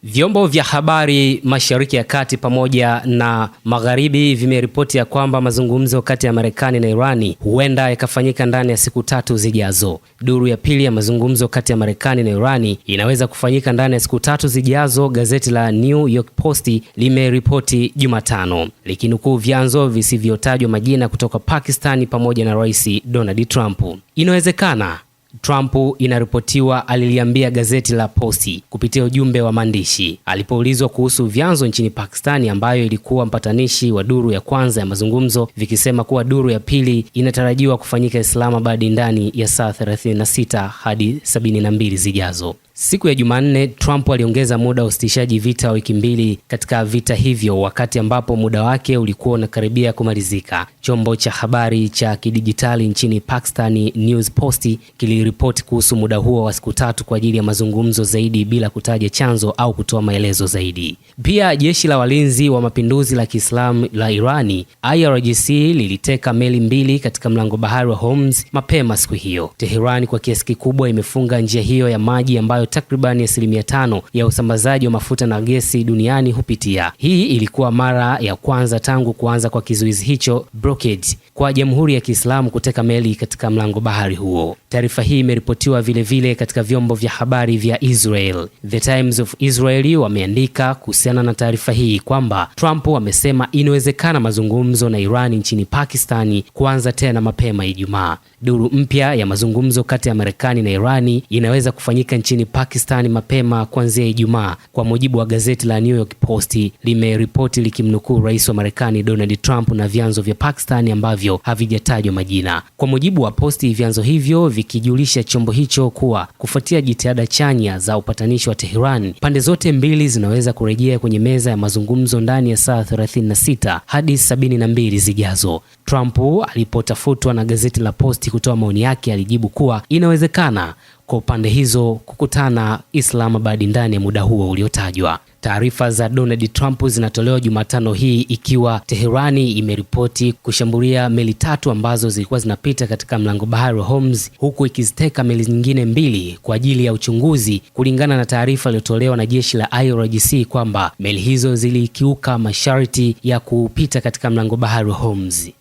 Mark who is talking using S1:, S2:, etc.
S1: Vyombo vya habari Mashariki ya Kati pamoja na Magharibi vimeripoti ya kwamba mazungumzo kati ya Marekani na Irani huenda yakafanyika ndani ya siku 3 zijazo. Duru ya pili ya mazungumzo kati ya Marekani na Irani inaweza kufanyika ndani ya siku 3 zijazo, gazeti la New York Post limeripoti Jumatano, likinukuu vyanzo visivyotajwa majina kutoka Pakistan pamoja na Rais Donald Trump. Inawezekana Trump inaripotiwa aliliambia gazeti la Post kupitia ujumbe wa maandishi alipoulizwa kuhusu vyanzo nchini Pakistani ambayo ilikuwa mpatanishi wa duru ya kwanza ya mazungumzo, vikisema kuwa duru ya pili inatarajiwa kufanyika Islamabad ndani ya saa 36 hadi 72 zijazo. Siku ya Jumanne, Trump aliongeza muda wa usitishaji vita wa wiki 2 katika vita hivyo, wakati ambapo muda wake ulikuwa unakaribia kumalizika. Chombo cha habari cha kidijitali nchini Pakistani News Post kiliripoti kuhusu muda huo wa siku 3 kwa ajili ya mazungumzo zaidi bila kutaja chanzo au kutoa maelezo zaidi. Pia jeshi la walinzi wa mapinduzi la Kiislamu la Irani IRGC liliteka meli 2 katika mlango bahari wa Hormuz mapema siku hiyo. Tehran kwa kiasi kikubwa imefunga njia hiyo ya maji ambayo takribani 5% ya usambazaji wa mafuta na gesi duniani hupitia. Hii ilikuwa mara ya kwanza tangu kuanza kwa kizuizi hicho blockade kwa Jamhuri ya Kiislamu kuteka meli katika mlango bahari huo. Taarifa hii imeripotiwa vile katika vyombo vya habari vya Israel. The Times of Israel wameandika kuhusiana na taarifa hii kwamba Trump amesema inawezekana mazungumzo na Iran nchini Pakistani kuanza tena mapema Ijumaa. Duru mpya ya mazungumzo kati ya Marekani na Irani inaweza kufanyika nchini Pakistani mapema kuanzia Ijumaa, kwa mujibu wa gazeti la New York Post limeripoti likimnukuu Rais wa Marekani Donald Trump na vyanzo vya Pakistani ambavyo havijatajwa majina. Kwa mujibu wa Post, vyanzo hivyo vikijulisha chombo hicho kuwa kufuatia jitihada chanya za upatanishi wa Tehran, pande zote mbili zinaweza kurejea kwenye meza ya mazungumzo ndani ya saa 36 hadi 72 zijazo. Trump alipotafutwa na gazeti la Post kutoa maoni yake, alijibu kuwa inawezekana kwa pande hizo kukutana Islamabad ndani ya muda huo uliotajwa. Taarifa za Donald Trump zinatolewa Jumatano hii ikiwa Teherani imeripoti kushambulia meli 3 ambazo zilikuwa zinapita katika mlango bahari wa Hormuz, huku ikiziteka meli nyingine 2 kwa ajili ya uchunguzi, kulingana na taarifa iliyotolewa na jeshi la IRGC kwamba meli hizo zilikiuka masharti ya kupita katika mlango bahari wa Hormuz.